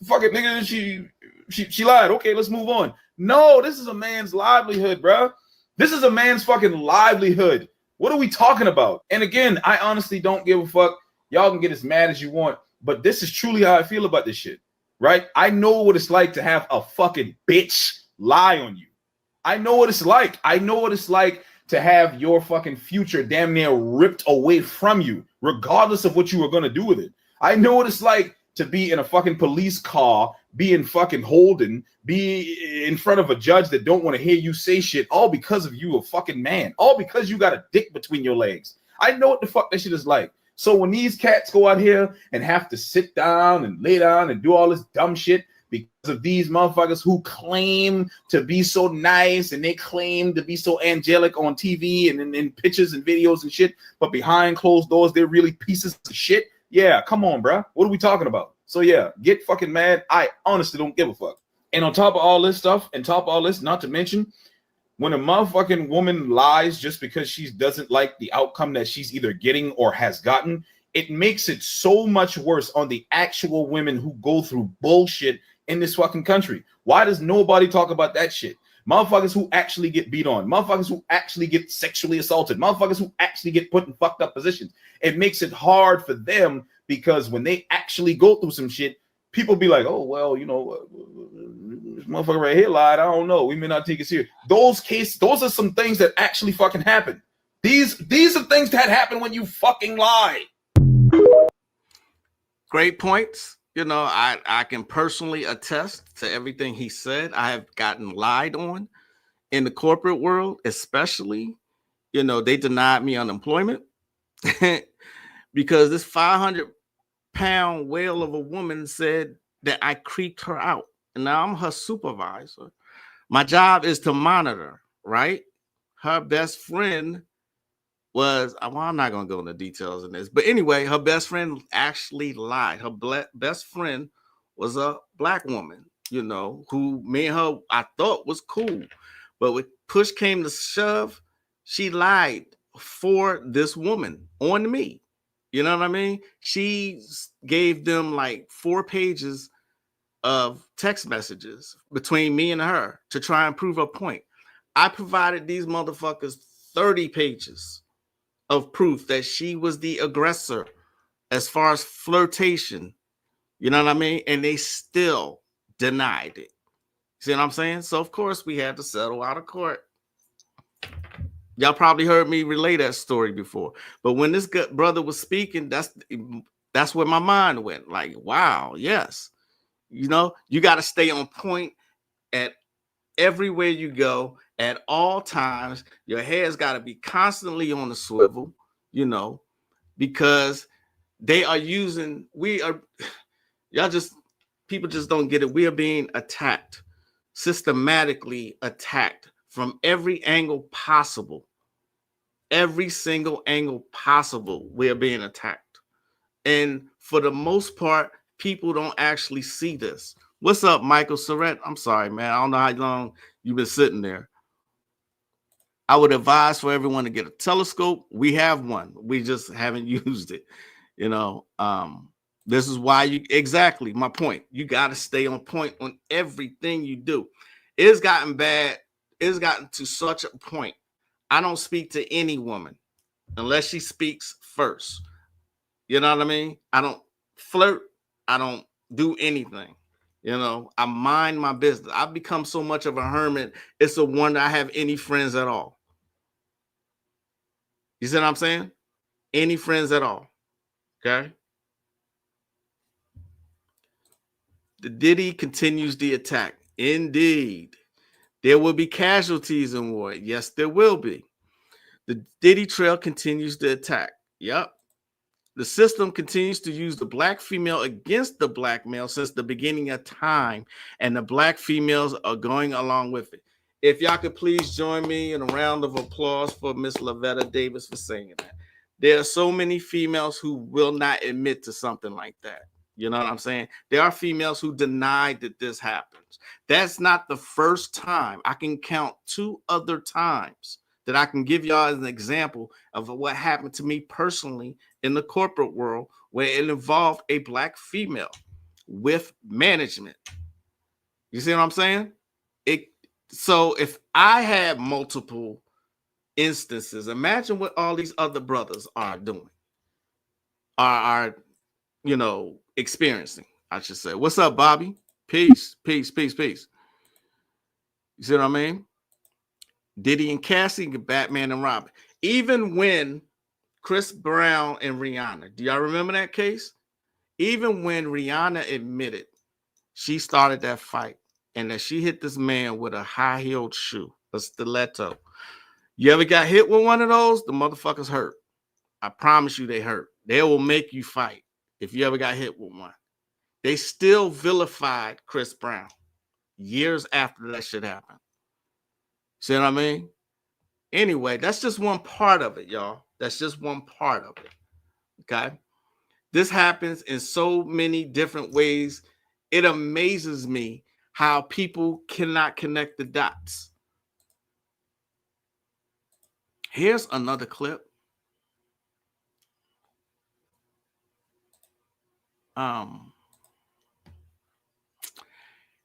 fuck it, nigga, she lied. Okay, let's move on. No, this is a man's livelihood, bro. This is a man's fucking livelihood. What are we talking about? And again, I honestly don't give a fuck. Y'all can get as mad as you want, but this is truly how I feel about this shit, right? I know what it's like to have a fucking bitch lie on you. I know what it's like. I know what it's like to have your fucking future damn near ripped away from you, regardless of what you were going to do with it. I know what it's like to be in a fucking police car, be in fucking Holden, be in front of a judge that don't want to hear you say shit, all because of you a fucking man, all because you got a dick between your legs. I know what the fuck that shit is like. So when these cats go out here and have to sit down and lay down and do all this dumb shit, because of these motherfuckers who claim to be so nice and they claim to be so angelic on TV and in pictures and videos and shit, but behind closed doors, they're really pieces of shit. Yeah, come on, bro. What are we talking about? So yeah, get fucking mad. I honestly don't give a fuck. And on top of all this stuff, and top of all this, not to mention, when a motherfucking woman lies just because she doesn't like the outcome that she's either getting or has gotten, it makes it so much worse on the actual women who go through bullshit in this fucking country. Why does nobody talk about that shit? Motherfuckers who actually get beat on, motherfuckers who actually get sexually assaulted, motherfuckers who actually get put in fucked up positions. It makes it hard for them because when they actually go through some shit, people be like, oh well, this motherfucker right here lied. I don't know. We may not take it serious. Those are some things that actually fucking happen. These are things that happen when you fucking lie. Great points. I can personally attest to everything he said. I have gotten lied on in the corporate world, especially. They denied me unemployment because this 500-pound whale of a woman said that I creeped her out. And now I'm her supervisor. My job is to monitor, right? Her best friend was, well, I'm not going to go into details in this. But anyway, her best friend actually lied. Her best friend was a black woman, who me and her, I thought was cool. But when push came to shove, she lied for this woman on me. You know what I mean? She gave them like 4 pages of text messages between me and her to try and prove a point. I provided these motherfuckers 30 pages of proof that she was the aggressor as far as flirtation. You know what I mean? And they still denied it. See what I'm saying? So of course we had to settle out of court. Y'all probably heard me relay that story before. But when this brother was speaking, that's where my mind went. Like, wow, yes. You got to stay on point at everywhere you go at all times. Your hair's got to be constantly on the swivel, because people just don't get it. We are being attacked, systematically attacked from every angle possible. Every single angle possible, we are being attacked. And for the most part, people don't actually see this. What's up, Michael Surratt? I'm sorry, man. I don't know how long you've been sitting there. I would advise for everyone to get a telescope. We have one. We just haven't used it. This is why exactly my point. You got to stay on point on everything you do. It's gotten bad. It's gotten to such a point. I don't speak to any woman unless she speaks first. You know what I mean? I don't flirt. I don't do anything. I mind my business. I've become so much of a hermit. It's a wonder I have any friends at all. You see what I'm saying? Any friends at all. Okay. The Diddy continues the attack. Indeed. There will be casualties in war. Yes, there will be. The Diddy trail continues the attack. Yep. The system continues to use the black female against the black male since the beginning of time, and the black females are going along with it. If y'all could please join me in a round of applause for Miss Lavetta Davis for saying that. There are so many females who will not admit to something like that. You know what I'm saying? There are females who deny that this happens. That's not the first time. I can count 2 other times that I can give y'all as an example of what happened to me personally in the corporate world, where it involved a black female with management. You see what I'm saying? So if I had multiple instances, imagine what all these other brothers are doing, are experiencing, I should say. What's up, Bobby? Peace, peace, peace, peace. You see what I mean? Diddy and Cassie, Batman and Robin. Even when Chris Brown and Rihanna, do y'all remember that case? Even when Rihanna admitted she started that fight and that she hit this man with a high-heeled shoe, a stiletto. You ever got hit with one of those? The motherfuckers hurt. I promise you they hurt. They will make you fight if you ever got hit with one. They still vilified Chris Brown years after that shit happened. See what I mean? Anyway, that's just one part of it, y'all. That's just one part of it. Okay? This happens in so many different ways. It amazes me how people cannot connect the dots. Here's another clip.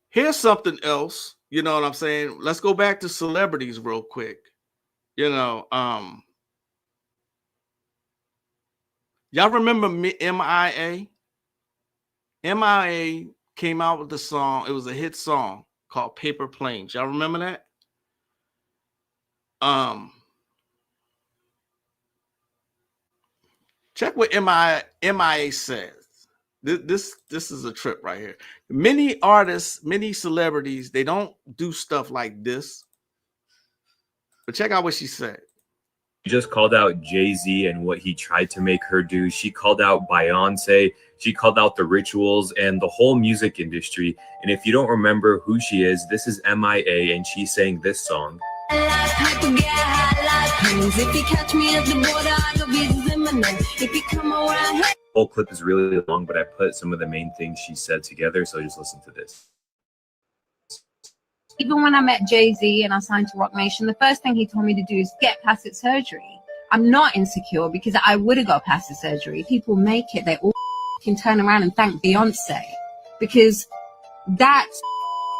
Here's something else. You know what I'm saying? Let's go back to celebrities real quick. Y'all remember MIA? MIA came out with the song. It was a hit song called Paper Planes. Y'all remember that? Check what MIA says. This is a trip right here. Many artists, many celebrities, they don't do stuff like this. But check out what she said. She just called out Jay-Z and what he tried to make her do. She called out Beyonce. She called out the rituals and the whole music industry. And if you don't remember who she is, this is MIA, and she sang this song. If you catch me at the border, I go visit them. If you come around here. The whole clip is really long, but I put some of the main things she said together, so just listen to this. Even when I met Jay-Z and I signed to Rock Nation, the first thing he told me to do is get plastic surgery. I'm not insecure because I would have got plastic surgery. People make it, they all can turn around and thank Beyonce because that's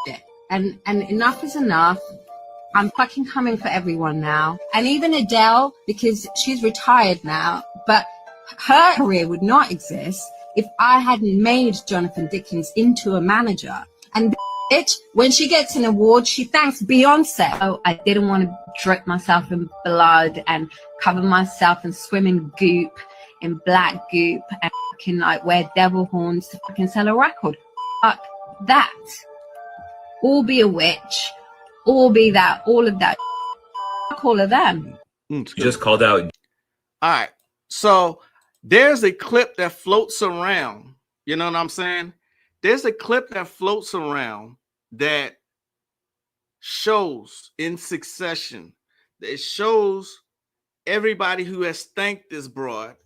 it. And enough is enough. I'm fucking coming for everyone now. And even Adele, because she's retired now, but her career would not exist if I hadn't made Jonathan Dickens into a manager. And bitch, when she gets an award, she thanks Beyonce. Oh, I didn't want to drip myself in blood and cover myself and swim in goop, in black goop, and fucking like wear devil horns to fucking sell a record. Fuck that. All be a witch. All be that. All of that. Fuck all of them. You just called out. All right. So there's a clip that floats around. You know what I'm saying? There's a clip that floats around that shows in succession, that shows everybody who has thanked this broad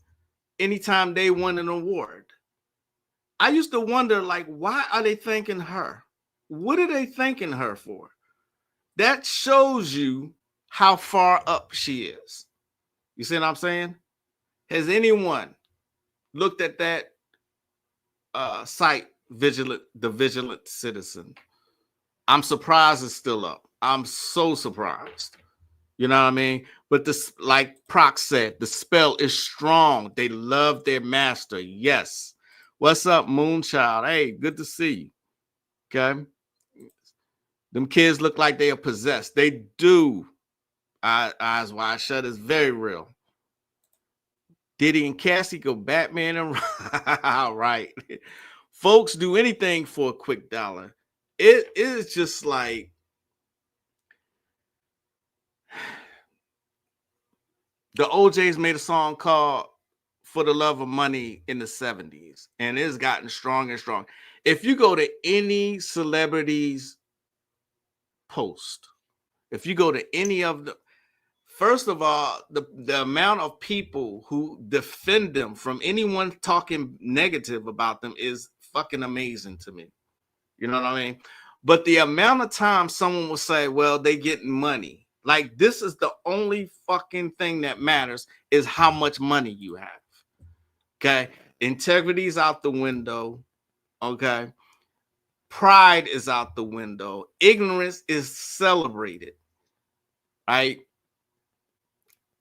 anytime they won an award. I used to wonder, like, why are they thanking her? What are they thanking her for? That shows you how far up she is. You see what I'm saying? Has anyone looked at that site, the Vigilant Citizen? I'm surprised it's still up. I'm so surprised. You know what I mean? But this, like Proc said, the spell is strong. They love their master. Yes. What's up, Moonchild? Hey, good to see you. Okay. Them kids look like they are possessed. They do. Eyes wide shut is very real. Diddy and Cassie go Batman and right. Folks do anything for a quick dollar. It is just like the OJs made a song called For the Love of Money in the 70s, and it's gotten strong and strong. If you go to any celebrity's post, if you go to any of the, first of all, the amount of people who defend them from anyone talking negative about them is fucking amazing to me. You know what I mean? But the amount of time someone will say, well, they getting money. Like, this is the only fucking thing that matters is how much money you have. Okay? Integrity is out the window. Okay? Pride is out the window. Ignorance is celebrated. Right?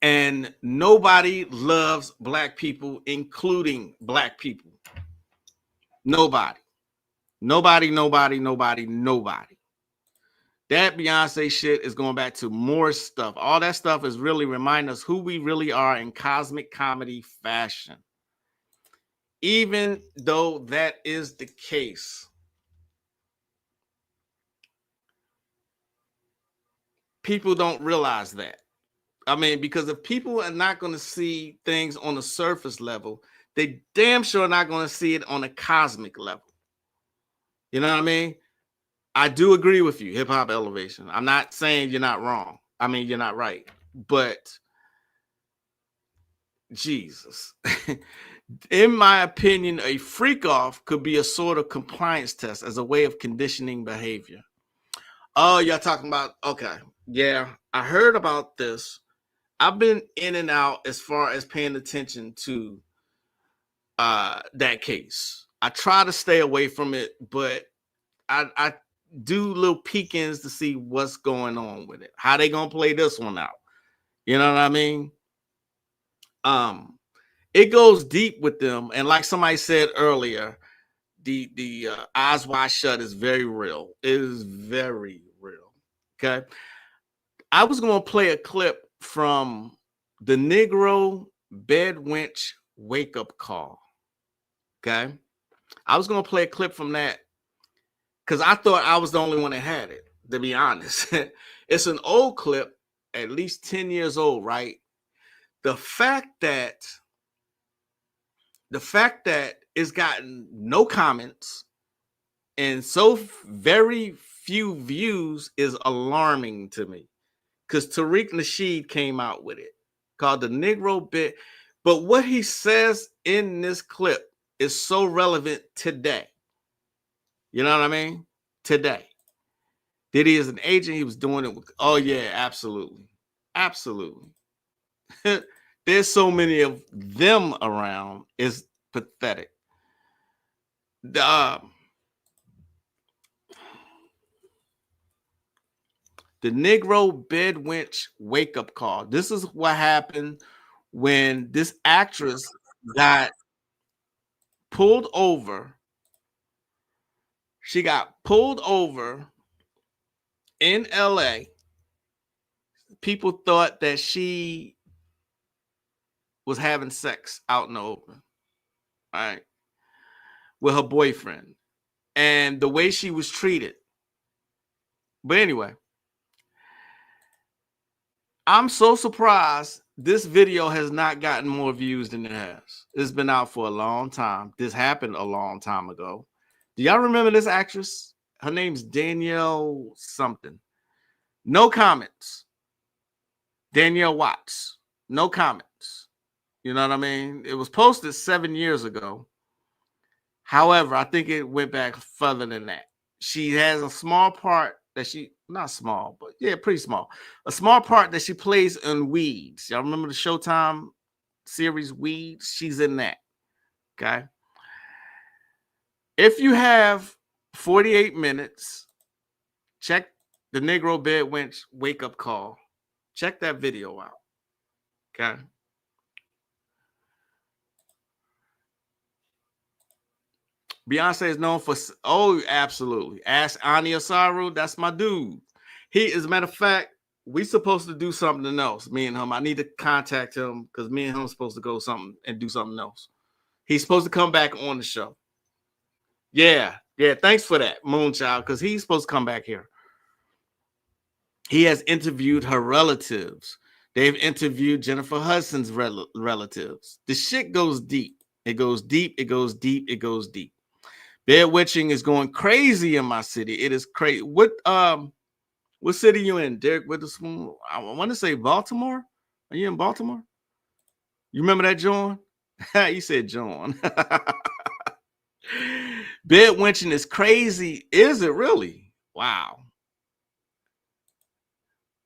And nobody loves black people, including black people. Nobody. Nobody. That Beyonce shit is going back to more stuff. All that stuff is really reminding us who we really are in cosmic comedy fashion. Even though that is the case, people don't realize that. I mean, because if people are not going to see things on the surface level, they damn sure not going to see it on a cosmic level. You know what I mean? I do agree with you, Hip Hop Elevation. I'm not saying you're not wrong. I mean, you're not right. But Jesus. In my opinion, a freak off could be a sort of compliance test as a way of conditioning behavior. Oh, y'all talking about, okay. Yeah, I heard about this. I've been in and out as far as paying attention to that case. I try to stay away from it, but I do little peek-ins to see what's going on with it. How they gonna play this one out? You know what I mean? It goes deep with them, and like somebody said earlier, the Eyes Wide Shut is very real. It is very real. Okay. I was going to play a clip from the Negro Bed Wench Wake Up Call. Okay. I was going to play a clip from that because I thought I was the only one that had it, to be honest. It's an old clip, at least 10 years old, right? The fact that it's gotten no comments and so very few views is alarming to me, because Tariq Nasheed came out with it called the Negro Bit. But what he says in this clip is so relevant today. You know what I mean? Today. That he is an agent. He was doing it with, oh yeah, absolutely. Absolutely. There's so many of them around. It's pathetic. The Negro Bed Wench Wake Up Call. This is what happened when this actress got pulled over. She got pulled over in LA. People thought that she was having sex out in the open, right, with her boyfriend, and the way she was treated. But anyway, I'm so surprised this video has not gotten more views than it has. It's been out for a long time. This happened a long time ago. Do y'all remember this actress? Her name's Danielle something. No comments. Danielle Watts. No comments. You know what I mean? It was posted 7 years ago. However, I think it went back further than that. She has a small part that she, not small, but yeah, pretty small. A small part that she plays in Weeds. Y'all remember the Showtime series Weeds? She's in that. Okay. If you have 48 minutes, check the Negro Bed Wench Wake Up Call. Check that video out. Okay. Beyonce is known for, oh, absolutely. Ask Ani Asaru. That's my dude. He, as a matter of fact, we supposed to do something else, me and him. I need to contact him because me and him are supposed to go something and do something else. He's supposed to come back on the show. Yeah. Thanks for that, Moonchild, because he's supposed to come back here. He has interviewed her relatives. They've interviewed Jennifer Hudson's relatives. The shit goes deep. It goes deep. It goes deep. It goes deep. Bed witching is going crazy in my city. It is crazy. What city you in, Derek Witherspoon? I want to say Baltimore. Are you in Baltimore? You remember that, John? You said John. Bed witching is crazy. Is it really? Wow.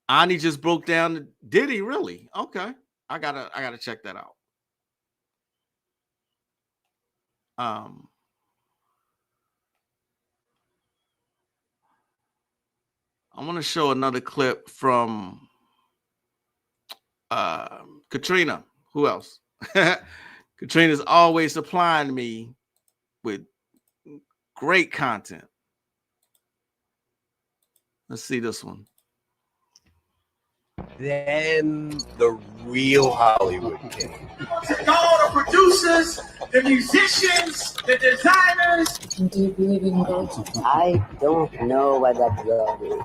Ani just broke down. Did he really? Okay. I gotta check that out. I want to show another clip from Katrina. Who else? Katrina's always supplying me with great content. Let's see this one. Then the real Hollywood came. All the producers, the musicians, the designers. Do you believe in God? I don't know what that God is.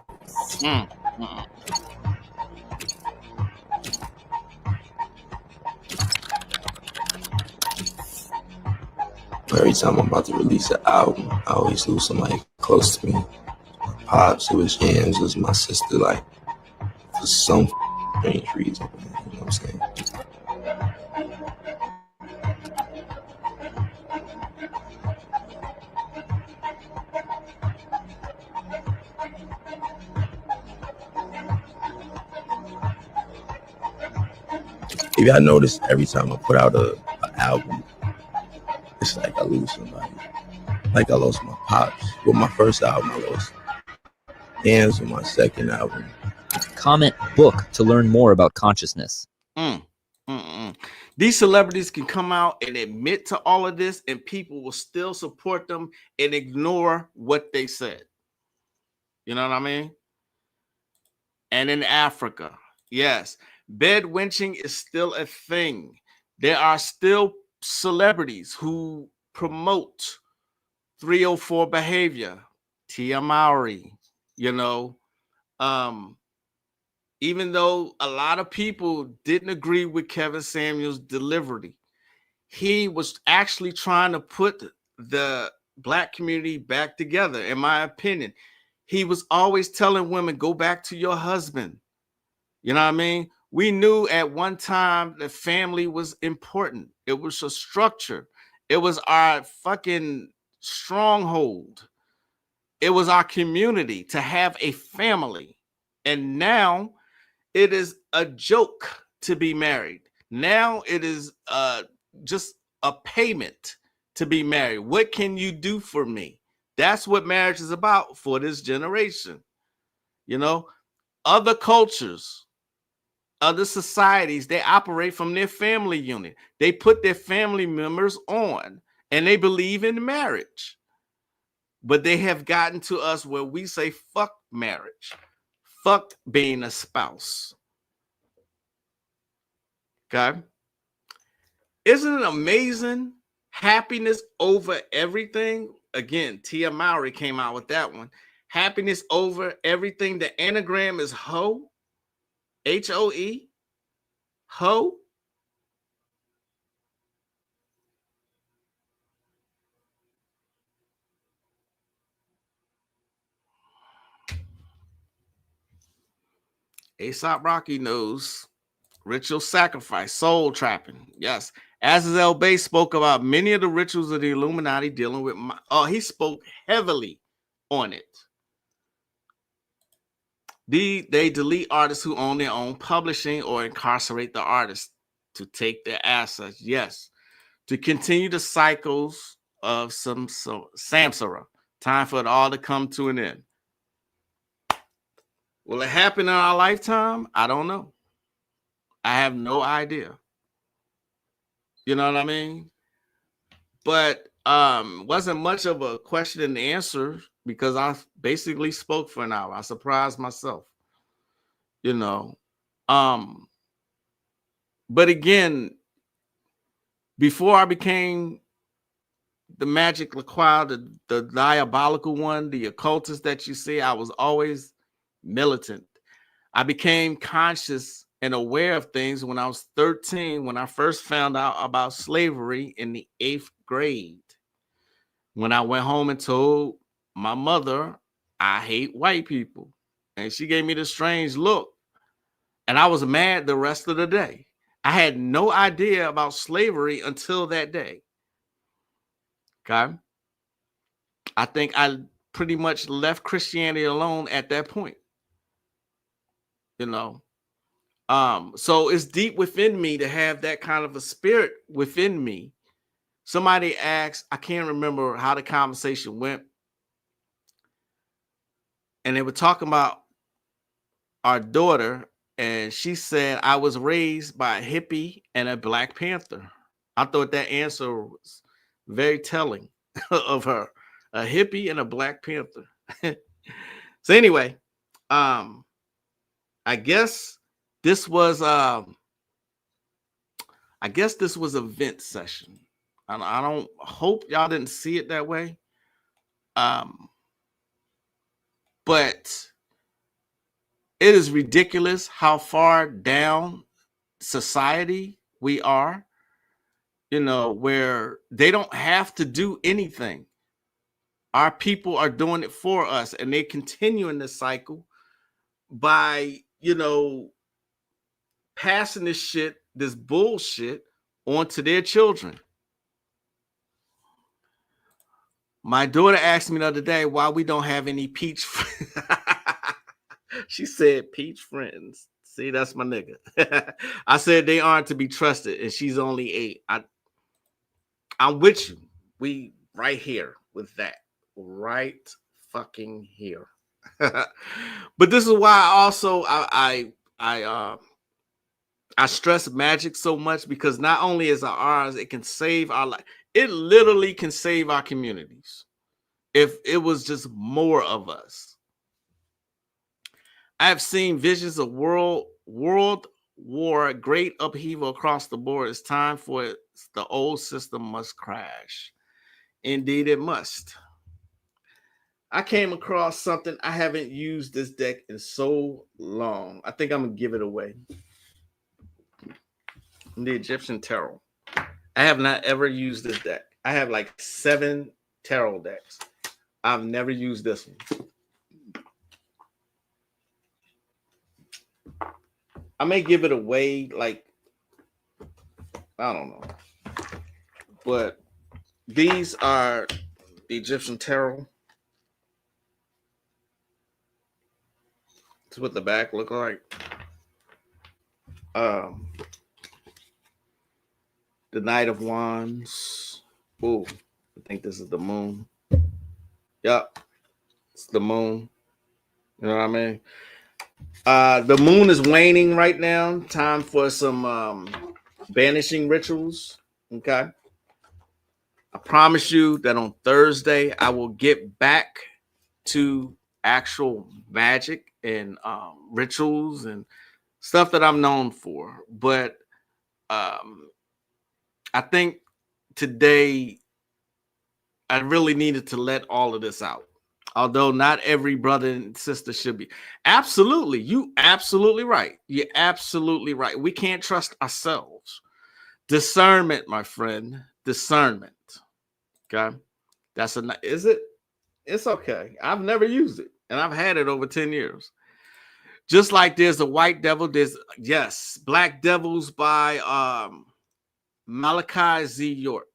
Every time I'm about to release an album, I always lose somebody close to me. My pops, it was James, it was my sister, like, for some strange reason, man, you know what I'm saying? If y'all notice, every time I put out an album, it's like I lose somebody. Like I lost my pops. With my first album, I lost hands with my second album. Comment book to learn more about consciousness. I These celebrities can come out and admit to all of this, and people will still support them and ignore what they said. You know what I mean? And in Africa, yes, bed wenching is still a thing. There are still celebrities who promote 304 behavior, Tia Mowry, you know, even though a lot of people didn't agree with Kevin Samuels' delivery, he was actually trying to put the black community back together, in my opinion. He was always telling women, go back to your husband. You know what I mean? We knew at one time that family was important. It was a structure. It was our fucking stronghold. It was our community to have a family. And now it is a joke to be married. Now it is just a payment to be married. What can you do for me? That's what marriage is about for this generation. You know, other cultures, other societies, they operate from their family unit. They put their family members on and they believe in marriage. But they have gotten to us where we say, fuck marriage. Fuck being a spouse. Okay. Isn't it amazing? Happiness over everything. Again, Tia Mowry came out with that one. Happiness over everything. The anagram is hoe. H-O-E. Hoe. Aesop Rocky knows. Ritual sacrifice, soul trapping. Yes. Azazel Bay spoke about many of the rituals of the Illuminati dealing with he spoke heavily on it. They delete artists who own their own publishing or incarcerate the artists to take their assets. Yes. To continue the cycles of some samsara. Time for it all to come to an end. Will it happen in our lifetime? I don't know. I have no idea. You know what I mean? But wasn't much of a question and answer because I basically spoke for an hour. I surprised myself. You know. But again, before I became the Magick LaQuile, the diabolical one, the occultist that you see, I was always militant. I became conscious and aware of things when I was 13, when I first found out about slavery in the 8th grade. When I went home and told my mother, I hate white people. And she gave me this strange look. And I was mad the rest of the day. I had no idea about slavery until that day. Okay. I think I pretty much left Christianity alone at that point. You know. So it's deep within me to have that kind of a spirit within me. Somebody asked, I can't remember how the conversation went. And they were talking about our daughter. And she said, I was raised by a hippie and a Black Panther. I thought that answer was very telling of her. A hippie and a Black Panther. So anyway, I guess this was a vent session. I don't hope y'all didn't see it that way. But it is ridiculous how far down society we are, you know, where they don't have to do anything. Our people are doing it for us, and they continue in this cycle by, you know, passing this shit, this bullshit onto their children. My daughter asked me the other day why we don't have any peach friends. She said peach friends. See, that's my nigga. I said they aren't to be trusted, and she's only 8. I'm with you. We right here with that. Right fucking here. But this is why I I stress Magick so much because not only is it ours, it can save our life. It literally can save our communities if it was just more of us. I have seen visions of world war, great upheaval across the board. It's time for it. The old system must crash. Indeed, it must. I came across something. I haven't used this deck in so long. I think I'm gonna give it away. The Egyptian Tarot. I have not ever used this deck. I have like 7 tarot decks. I've never used this one. I may give it away, like, I don't know. But these are the Egyptian Tarot. That's what the back look like. The Knight of Wands. Ooh, I think this is the moon. Yep, it's the moon. You know what I mean? The moon is waning right now. Time for some banishing rituals. Okay. I promise you that on Thursday I will get back to actual magic and rituals and stuff that I'm known for. But I think today I really needed to let all of this out. Although not every brother and sister should be. Absolutely. You absolutely right. You're absolutely right. We can't trust ourselves. Discernment, my friend. Discernment. Okay. That's is it? It's okay. I've never used it. And I've had it over 10 years. Just like there's a white devil, there's Black Devils by Malachi Z. York.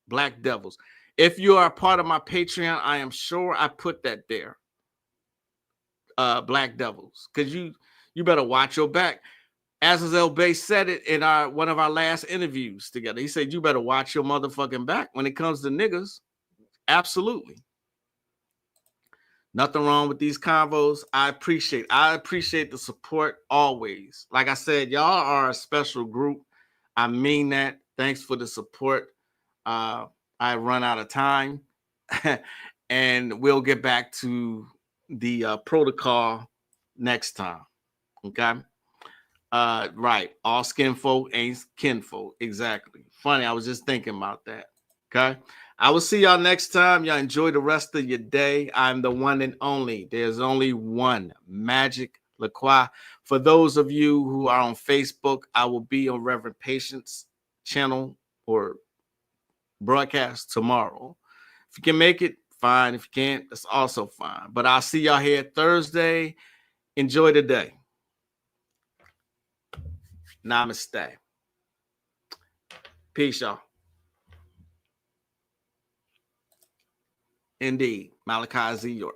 Black Devils. If you are a part of my Patreon, I am sure I put that there. Black Devils. Because you better watch your back. Azazel Bay said it in one of our last interviews together. He said, you better watch your motherfucking back when it comes to niggas. Absolutely. Nothing wrong with these convos. I appreciate the support always. Like I said, y'all are a special group. I mean that. Thanks for the support. I run out of time and we'll get back to the protocol next time. Okay. Right. All skin folk ain't kinfolk. Exactly. Funny. I was just thinking about that. Okay. I will see y'all next time. Y'all enjoy the rest of your day. I'm the one and only. There's only one Magick LaCroix. For those of you who are on Facebook, I will be on Reverend Patience channel or broadcast tomorrow. If you can make it, fine. If you can't, that's also fine. But I'll see y'all here Thursday. Enjoy the day. Namaste. Peace, y'all. Indeed. Malachi Z. York.